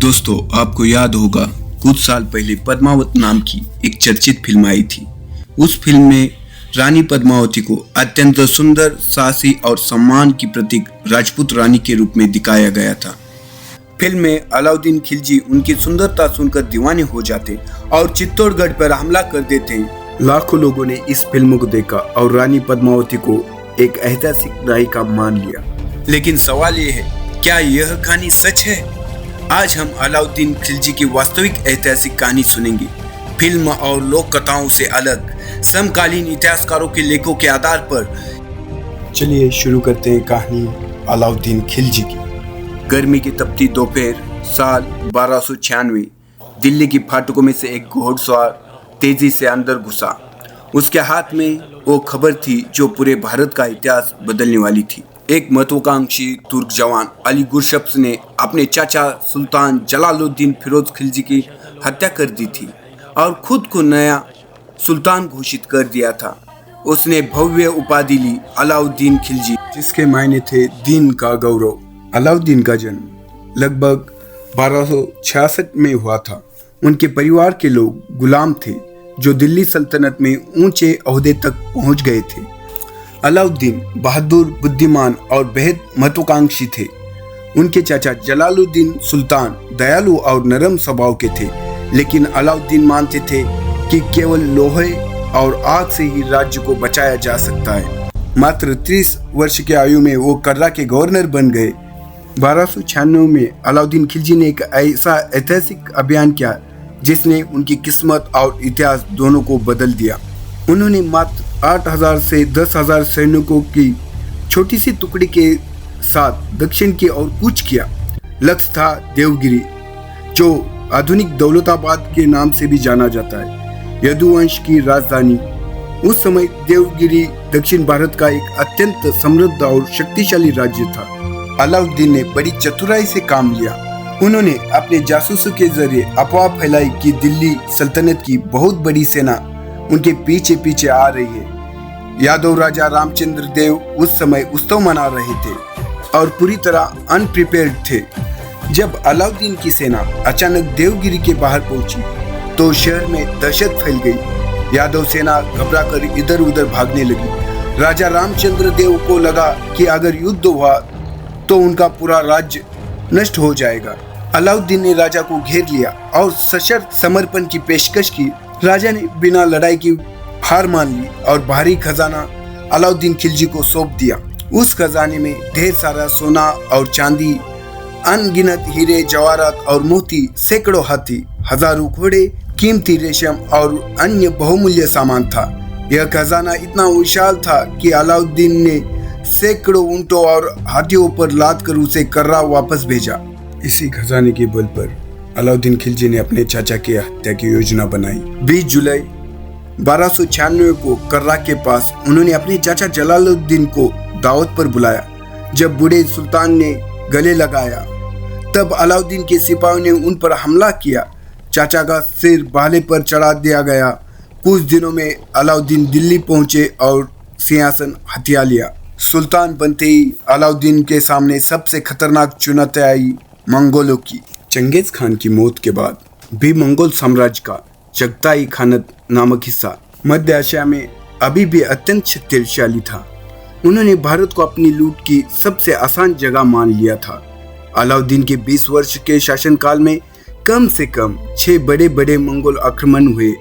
दोस्तों, आपको याद होगा कुछ साल पहले पद्मावत नाम की एक चर्चित फिल्म आई थी। उस फिल्म में रानी पद्मावती को अत्यंत सुंदर, साहसी और सम्मान की प्रतीक राजपूत रानी के रूप में दिखाया गया था। फिल्म में अलाउद्दीन खिलजी उनकी सुंदरता सुनकर दीवाने हो जाते और चित्तौड़गढ़ पर हमला कर देते हैं। लाखों लोगों ने इस फिल्म को देखा और रानी पद्मावती को एक ऐतिहासिक नायिका मान लिया। लेकिन सवाल ये है, क्या यह कहानी सच है? आज हम अलाउद्दीन खिलजी की वास्तविक ऐतिहासिक कहानी सुनेंगे। फिल्म और लोक कथाओं से अलग समकालीन इतिहासकारों के लेखों के आधार पर। चलिए शुरू करते हैं कहानी अलाउद्दीन खिलजी की। गर्मी की तपती दोपहर साल 1296, दिल्ली की फाटकों में से एक घोड़सवार तेजी से अंदर घुसा। उसके हाथ में वो खबर थी जो पूरे भारत का इतिहास बदलने वाली थी। एक महत्वाकांक्षी तुर्क जवान अली गुरशप्स ने अपने चाचा सुल्तान जलालुद्दीन फिरोज खिलजी की हत्या कर दी थी और खुद को नया सुल्तान घोषित कर दिया था। उसने भव्य उपाधि ली अलाउद्दीन खिलजी, जिसके मायने थे दीन का गौरव। अलाउद्दीन का जन्म लगभग 1266 में हुआ था। उनके परिवार के लोग गुलाम थे जो दिल्ली सल्तनत में ऊंचे ओहदे तक पहुंच गए थे। अलाउद्दीन बहादुर, बुद्धिमान और बेहद महत्वाकांक्षी थे। उनके चाचा जलालुद्दीन सुल्तान दयालु और नरम स्वभाव के थे, लेकिन अलाउद्दीन मानते थे कि केवल लोहे और आग से ही राज्य को बचाया जा सकता है। मात्र 30 वर्ष की आयु में वो कर्रा के गवर्नर बन गए। 1296 में अलाउद्दीन खिलजी ने एक ऐसा ऐतिहासिक अभियान किया जिसने उनकी किस्मत और इतिहास दोनों को बदल दिया। उन्होंने मात्र 8000 से 10,000 सैनिकों की छोटी सी टुकड़ी के साथ दक्षिण की ओर कूच किया। लक्ष्य था देवगिरी, जो आधुनिक दौलताबाद के नाम से भी जाना जाता है, यदुवंश की राजधानी। उस समय देवगिरी दक्षिण भारत का एक अत्यंत समृद्ध और शक्तिशाली राज्य था। अलाउद्दीन ने बड़ी चतुराई से काम लिया। उन्होंने अपने जासूसों के जरिए अफवाह फैलाई कि दिल्ली सल्तनत की बहुत बड़ी सेना उनके पीछे पीछे आ रही है। यादव राजा रामचंद्र देव उस समय उत्सव मना रहे थे और पूरी तरह अनप्रिपेयर्ड थे। जब अलाउद्दीन की सेना अचानक देवगिरी के बाहर पहुंची तो शहर में दहशत फैल गई। यादव सेना घबराकर इधर उधर भागने लगी। राजा रामचंद्र देव को लगा कि अगर युद्ध हुआ तो उनका पूरा राज्य नष्ट हो जाएगा। अलाउद्दीन ने राजा को घेर लिया और सशर्त समर्पण की पेशकश की। राजा ने बिना लड़ाई की हार मान ली और भारी खजाना अलाउद्दीन खिलजी को सौंप दिया। उस खजाने में ढेर सारा सोना और चांदी, अनगिनत हीरे जवाहरात और मोती, सैकड़ों हाथी, हजारों घोड़े, कीमती रेशम और अन्य बहुमूल्य सामान था। यह खजाना इतना विशाल था कि अलाउद्दीन ने सैकड़ों ऊंटों और हाथियों पर लाद कर उसे कर्रा वापस भेजा। इसी खजाने के बल पर अलाउद्दीन खिलजी ने अपने चाचा की हत्या की योजना बनाई। 20 जुलाई 1296 को कर्रा के पास उन्होंने अपने चाचा जलालुद्दीन को दावत पर बुलाया। जब बूढ़े सुल्तान ने गले लगाया तब अलाउद्दीन के सिपाहियों ने उन पर हमला किया। चाचा का सिर भाले पर चढ़ा दिया गया। कुछ दिनों में अलाउद्दीन दिल्ली पहुंचे और सिंहासन हथिया लिया। सुल्तान बनते ही अलाउद्दीन के सामने सबसे खतरनाक चुनौती आई मंगोलों की। चंगेज खान की मौत के बाद भी मंगोल साम्राज्य का चगताई खानत नामक हिस्सा मध्य एशिया में अभी भी अत्यंत शक्तिशाली था। उन्होंने भारत को अपनी लूट की सबसे आसान जगह मान लिया था। अलाउद्दीन के 20 वर्ष के शासनकाल में कम से कम 6 बड़े बड़े मंगोल आक्रमण हुए,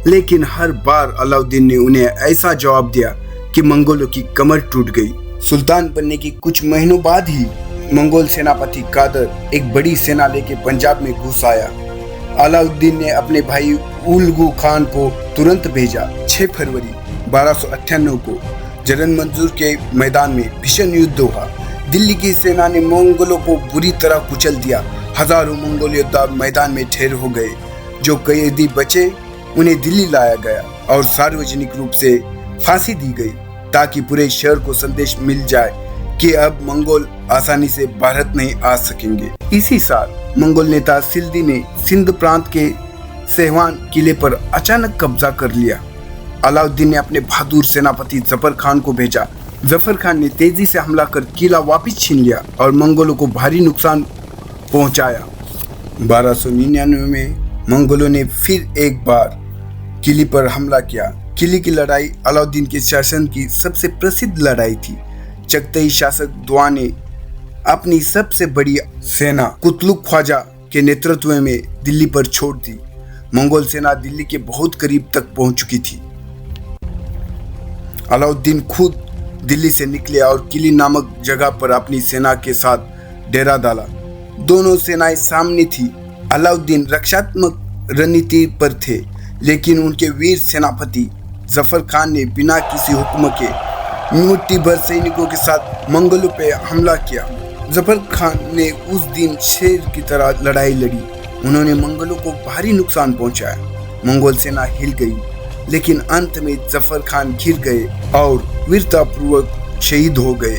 लेकिन हर बार अलाउद्दीन ने उन्हें ऐसा जवाब दिया कि मंगोलों की कमर टूट गई। सुल्तान बनने की कुछ महीनों बाद ही मंगोल सेनापति कादर एक बड़ी सेना लेकर पंजाब में घुस आया। अलाउद्दीन ने अपने भाई उलगू खान को तुरंत भेजा। 6 फरवरी 1298 को जरन मंजूर के मैदान में भीषण युद्ध हुआ। दिल्ली की सेना ने मंगोलों को बुरी तरह कुचल दिया। हजारों मंगोल योद्धा मैदान में ढेर हो गए। जो कैदी बचे उन्हें दिल्ली लाया गया और सार्वजनिक रूप से फांसी दी गई ताकि पूरे शहर को संदेश मिल जाए कि अब मंगोल आसानी से भारत नहीं आ सकेंगे। इसी साल मंगोल नेता सिल्दी ने सिंध प्रांत के सेहवान किले पर अचानक कब्जा कर लिया। अलाउद्दीन ने अपने बहादुर सेनापति जफर खान को भेजा। जफर खान ने तेजी से हमला कर किला वापस छीन लिया और मंगोलों को भारी नुकसान पहुंचाया। 1299 में मंगोलों ने फिर एक बार किली पर हमला किया। किली की लड़ाई अलाउद्दीन के शासन की सबसे प्रसिद्ध लड़ाई थी। चगताई शासक दुआ ने अपनी सबसे बड़ी सेना कुतलुक ख्वाजा के नेतृत्व में दिल्ली पर छोड़ दी। मंगोल सेना दिल्ली के बहुत करीब तक पहुंच चुकी थी। अलाउद्दीन खुद दिल्ली से निकले और किली नामक जगह पर अपनी सेना के साथ डेरा डाला। दोनों सेनाएं सामने थी। अलाउद्दीन रक्षात्मक रणनीति पर थे, लेकिन उनके वीर सेनापति जफर खान ने बिना किसी हुक्म के मुट्ठी भर सैनिकों के साथ मंगोलों पे हमला किया। जफर खान ने उस दिन शेर की तरह लड़ाई लड़ी। उन्होंने मंगोलों को भारी नुकसान पहुंचाया। मंगोल सेना हिल गई, लेकिन अंत में जफर खान घिर गए और वीरतापूर्वक शहीद हो गए।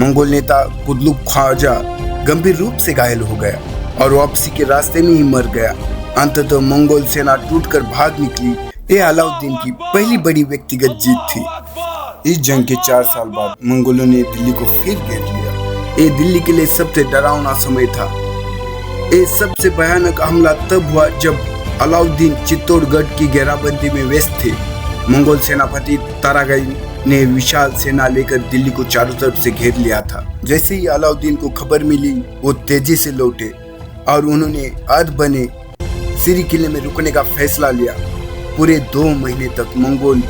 मंगोल नेता कुतलुक ख्वाजा गंभीर रूप से घायल हो गया और वापसी के रास्ते में ही मर गया। अंततः मंगोल सेना टूटकर भाग निकली। ये अलाउद्दीन की पहली बड़ी व्यक्तिगत जीत थी। इस जंग के 4 साल बाद मंगोलों ने दिल्ली को फिर घेर लिया। ये दिल्ली के लिए सबसे डरावना समय था। ये सबसे भयानक हमला तब हुआ जब अलाउद्दीन चित्तौड़गढ़ की घेराबंदी में व्यस्त थे। मंगोल सेनापति तारागाई ने विशाल सेना लेकर दिल्ली को चारों तरफ से घेर लिया था। जैसे ही अलाउद्दीन को खबर मिली, वो तेजी से लौटे और उन्होंने अर्ध बने सिरी किले में रुकने का फैसला लिया। पूरे 2 महीने तक मंगोल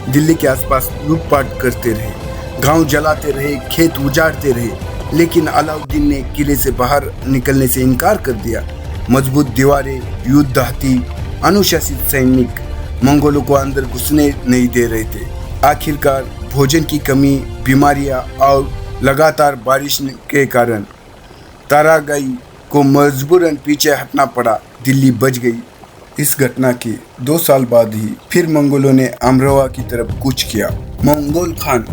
दिल्ली के आसपास लूटपाट करते रहे, गांव जलाते रहे, खेत उजाड़ते रहे, लेकिन अलाउद्दीन ने किले से बाहर निकलने से इनकार कर दिया। मजबूत दीवारें, युद्ध हाथी, अनुशासित सैनिक मंगोलों को अंदर घुसने नहीं दे रहे थे। आखिरकार भोजन की कमी, बीमारियां और लगातार बारिश के कारण तारागाई को मजबूरन पीछे हटना पड़ा। दिल्ली बच गई। इस घटना के 2 साल बाद ही फिर मंगोलों ने अमरोहा की तरफ कूच किया। मंगोल खान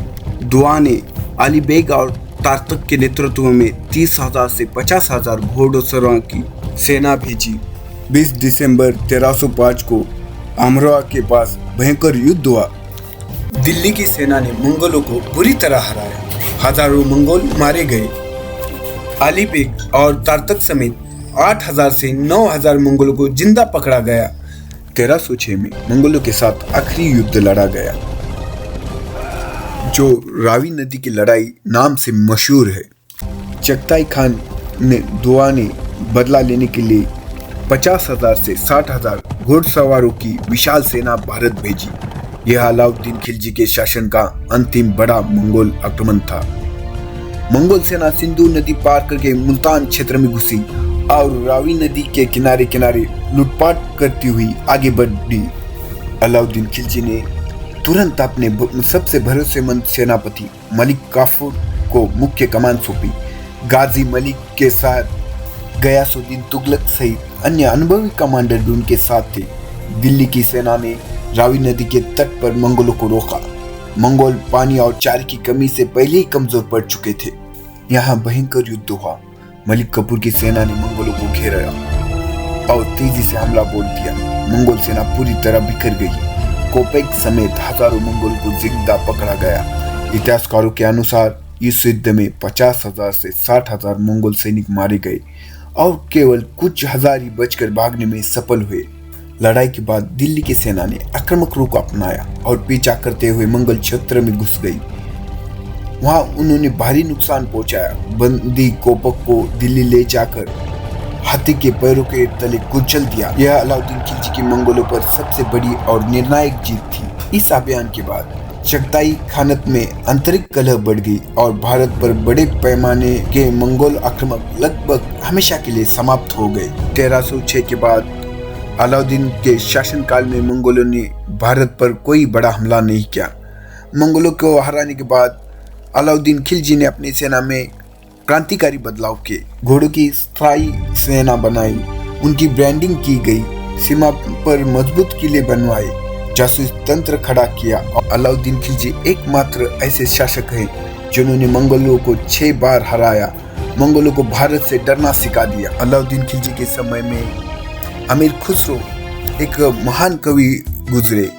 दुआ ने अली बेग और तारतक के नेतृत्व में 30,000 से 50,000 घोड़सवारों की सेना भेजी। 20 दिसंबर 1305 को अमरोहा के पास भयंकर युद्ध हुआ। दिल्ली की सेना ने मंगोलों को बुरी तरह हराया। हजारों मंगोल मारे गए। अली बेग और तारतक समेत 8,000 से 9,000 मंगोलों को जिंदा पकड़ा गया। 1306 में मंगोलों के साथ आखिरी युद्ध लड़ा गया, जो रावी नदी की लड़ाई नाम से मशहूर है। चगताई खान ने दुआ ने बदला लेने के लिए 50,000 से 60,000 घोड़सवारों की विशाल सेना भारत भेजी। यह अलाउद्दीन खिलजी के शासन का अंतिम बड़ा मंगोल आक्रमण था। मंगोल सेना सिंधु नदी पार करके मुल्तान क्षेत्र में घुसी और रावी नदी के किनारे किनारे लूटपाट करती हुई आगे बढ़ी। अलाउद्दीन खिलजी ने तुरंत अपने सबसे भरोसेमंद सेनापति मलिक काफूर को मुख्य कमान सौंपी। गाजी मलिक के साथ गयासुद्दीन तुगलक सहित अन्य अनुभवी कमांडर उनके साथ थे। दिल्ली की सेना ने रावी नदी के तट पर मंगोलों को रोका। मंगोल पानी और चारे की कमी से पहले ही कमजोर पड़ चुके थे। यहाँ भयंकर युद्ध हुआ। मलिक काफूर की सेना ने मंगोलों को घेरा और तेजी से हमला बोल दिया। मंगोल सेना पूरी तरह बिखर गई। कोपेक समेत हजारों मंगोलों को जिंदा पकड़ा गया। इतिहासकारों के अनुसार इस युद्ध में 50,000 से 60,000 मंगोल सैनिक मारे गए और केवल कुछ हजार ही बचकर भागने में सफल हुए। लड़ाई के बाद दिल्ली की सेना ने आक्रामक रुख अपनाया और पीछा करते हुए मंगोल क्षेत्र में घुस गई। वहां उन्होंने भारी नुकसान पहुंचाया। बंदी कोपक को दिल्ली ले जाकर हाथी के पैरों के तले कुचल दिया। यह अलाउद्दीन खिलजी की मंगोलों पर सबसे बड़ी और निर्णायक जीत थी। इस अभियान के बाद चगताई खानत में आंतरिक कलह बढ़ गई और भारत पर बड़े पैमाने के मंगोल आक्रमण लगभग हमेशा के लिए समाप्त हो गए। 1306 के बाद अलाउद्दीन के शासनकाल में मंगोलों ने भारत पर कोई बड़ा हमला नहीं किया। मंगोलों को हराने के बाद अलाउद्दीन खिलजी ने अपनी सेना में क्रांतिकारी बदलाव किए। घोड़ों की स्थायी सेना बनाई, उनकी ब्रांडिंग की गई, सीमा पर मजबूत किले बनवाए, जासूस तंत्र खड़ा किया। और अलाउद्दीन खिलजी एकमात्र ऐसे शासक हैं जिन्होंने मंगोलों को 6 बार हराया, मंगोलों को भारत से डरना सिखा दिया। अलाउद्दीन खिलजी के समय में अमीर खुसरो एक महान कवि गुजरे,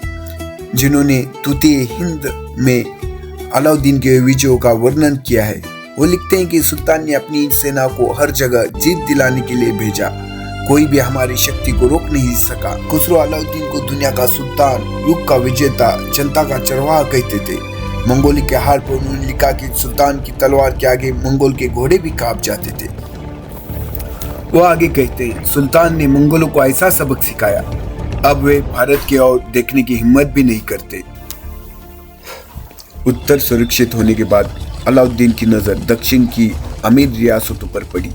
जिन्होंने तूतीए हिंद में अलाउद्दीन के विजयों का वर्णन किया है। वो लिखते हैं कि सुल्तान ने अपनी सेना को हर जगह जीत दिलाने के लिए भेजा। कोई भी हमारी शक्ति को रोक नहीं सका। खुसरो अलाउद्दीन को दुनिया का सुल्तान, युग का विजेता, जनता का चरवाहा कहते थे। मंगोली के हार पर उन्होंने लिखा कि सुल्तान की तलवार के आगे मंगोल के घोड़े भी कांप जाते थे। वो आगे कहते हैं, सुल्तान ने मंगोलों को ऐसा सबक सिखाया, अब वे भारत की ओर देखने की हिम्मत भी नहीं करते। उत्तर सुरक्षित होने के बाद अलाउद्दीन की नजर दक्षिण की अमीर रियासतों पर पड़ी।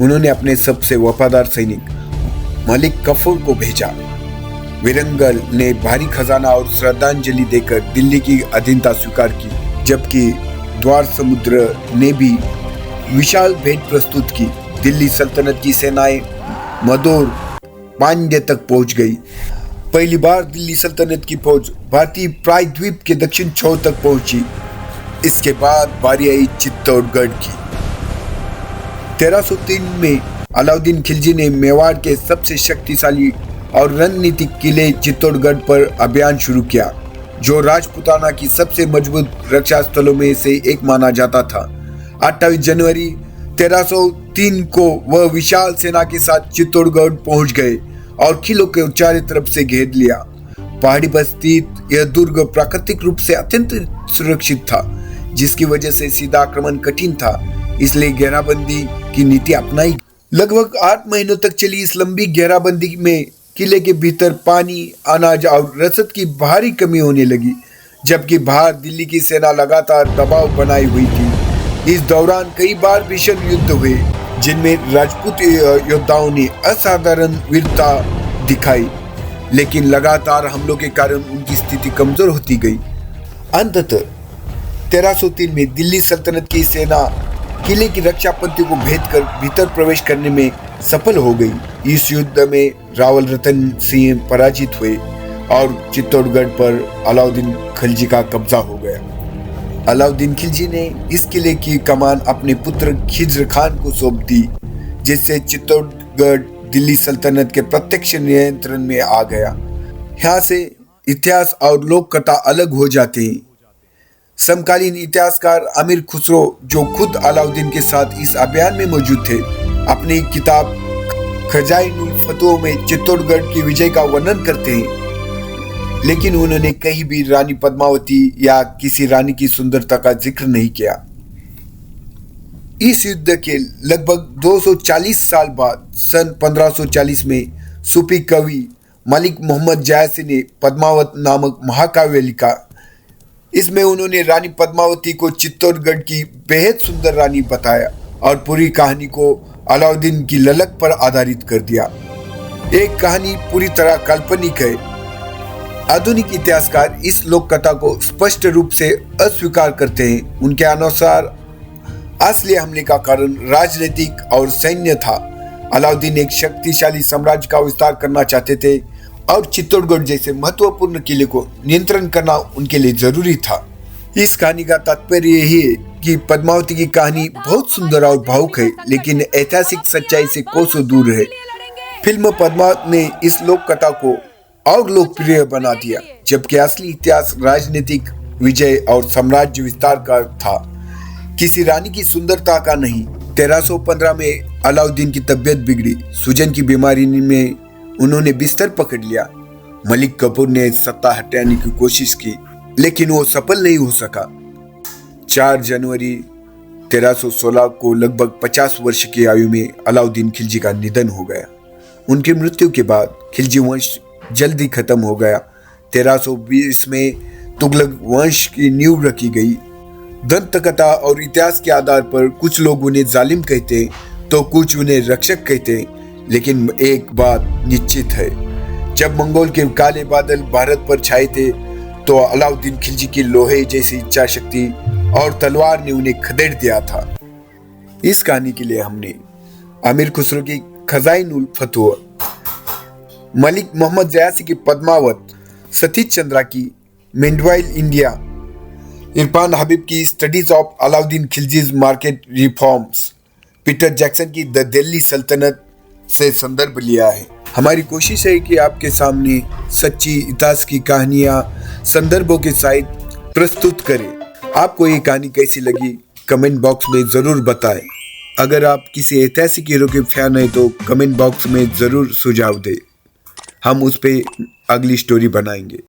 उन्होंने अपने सबसे वफादार सैनिक मलिक कफूर को भेजा। विरंगल ने भारी खजाना और श्रद्धांजलि देकर दिल्ली की अधीनता स्वीकार की, जबकि द्वार समुद्र ने भी विशाल भेंट प्रस्तुत की। दिल्ली सल्तनत की सेनाएं मदोर पांड्य तक पहुंच गई। पहली बार दिल्ली सल्तनत की फौज भारतीय प्रायद्वीप के दक्षिण छोर तक पहुंची। इसके बाद बारी आई चित्तौड़गढ़ की। 1303 में अलाउद्दीन खिलजी ने मेवाड़ के सबसे शक्तिशाली और रणनीतिक किले चित्तौड़गढ़ पर अभियान शुरू किया, जो राजपूताना की सबसे मजबूत रक्षा स्थलों में से एक माना जाता था। 28 जनवरी 1303 को वह विशाल सेना के साथ चित्तौड़गढ़ पहुंच गए और किलों के चारों तरफ से घेर लिया। पहाड़ी पर स्थित यह दुर्ग प्राकृतिक रूप से अत्यंत सुरक्षित था, जिसकी वजह से सीधा आक्रमण कठिन था, इसलिए घेराबंदी की नीति अपनाई। लगभग 8 महीनों तक चली इस लंबी घेराबंदी में किले के भीतर पानी, अनाज और रसद की भारी कमी होने लगी, जबकि बाहर दिल्ली की सेना लगातार दबाव बनाई हुई थी। इस दौरान कई बार भीषण युद्ध हुए, जिनमें राजपूत योद्धाओं ने असाधारण वीरता दिखाई, लेकिन लगातार हमलों के कारण उनकी स्थिति कमजोर होती गई। अंततः 1303 में दिल्ली सल्तनत की सेना किले की रक्षा पंक्ति को भेदकर भीतर प्रवेश करने में सफल हो गई। इस युद्ध में रावल रतन सिंह पराजित हुए और चित्तौड़गढ़ पर अलाउद्दीन खिलजी का कब्जा हो गया। अलाउद्दीन खिलजी ने इस किले की कमान अपने पुत्र खिज्र खान को सौंप दी, जिससे चित्तौड़गढ़ दिल्ली सल्तनत के प्रत्यक्ष नियंत्रण में आ गया। यहाँ से इतिहास और लोक कथा अलग हो जाते हैं। समकालीन इतिहासकार अमीर खुसरो, जो खुद अलाउद्दीन के साथ इस अभियान में मौजूद थे, अपनी किताब खजाइनुल फतुह में चित्तौड़गढ़ की विजय का वर्णन करते हैं, लेकिन उन्होंने कहीं भी रानी पद्मावती या किसी रानी की सुंदरता का जिक्र नहीं किया। इस युद्ध के लगभग 240 साल बाद सन 1540 में सूफी कवि मलिक मोहम्मद जायसी ने पद्मावत नामक महाकाव्य लिखा। इसमें उन्होंने रानी पद्मावती को चित्तौड़गढ़ की बेहद सुंदर रानी बताया और पूरी कहानी को अलाउद्दीन की ललक पर आधारित कर दिया। एक कहानी पूरी तरह काल्पनिक है। आधुनिक इतिहासकार इस लोक कथा को स्पष्ट रूप से अस्वीकार करते हैं। उनके अनुसार असली हमले का कारण राजनीतिक और सैन्य था। अलाउद्दीन एक शक्तिशाली साम्राज्य का विस्तार करना चाहते थे और चित्तौड़गढ़ जैसे महत्वपूर्ण किले को नियंत्रण करना उनके लिए जरूरी था। इस कहानी का तात्पर्य यही है कि पद्मावती की कहानी बहुत सुंदर और भावुक है, लेकिन ऐतिहासिक सच्चाई से कोसों दूर है। फिल्म पद्मावत ने इस लोक कथा को और लोकप्रिय बना दिया, जबकि असली इतिहास राजनीतिक विजय और साम्राज्य विस्तार का था, किसी रानी की सुंदरता का नहीं। 1315 में अलाउद्दीन की तबीयत बिगड़ी। सूजन की बीमारी में उन्होंने बिस्तर पकड़ लिया। मलिक कफूर ने सत्ता हटाने की कोशिश की, लेकिन वो सफल नहीं हो सका। 4 जनवरी 1316 को लगभग 50 वर्ष की आयु में अलाउद्दीन खिलजी का निधन हो गया। उनकी मृत्यु के बाद खिलजी वंश जल्दी खत्म हो गया। 1320 में तुगलक वंश की नींव रखी गई। दंत कथा और इतिहास के आधार पर कुछ लोग उन्हें जालिम कहते तो कुछ उन्हें रक्षक कहते, लेकिन एक बात निश्चित है, जब मंगोल के काले बादल भारत पर छाए थे तो अलाउद्दीन खिलजी की लोहे जैसी इच्छा शक्ति और तलवार ने उन्हें खदेड़ दिया था। इस कहानी के लिए हमने अमीर खुसरो की खजाइनुल फतुह, मलिक मोहम्मद जायसी की पद्मावत, सतीश चंद्रा की मेंडवाइल इंडिया, इरफान हबीब की studies of Alauddin Khilji's market reforms, Peter Jackson की द दिल्ली सल्तनत से संदर्भ लिया है। हमारी कोशिश है कि आपके सामने सच्ची इतिहास की कहानियां संदर्भों के सहित प्रस्तुत करें। आपको ये कहानी कैसी लगी कमेंट बॉक्स में जरूर बताएं। अगर आप किसी ऐतिहासिक हीरो के फैन हैं तो कमेंट बॉक्स में ज़रूर सुझाव दें, हम उस पर अगली स्टोरी बनाएंगे।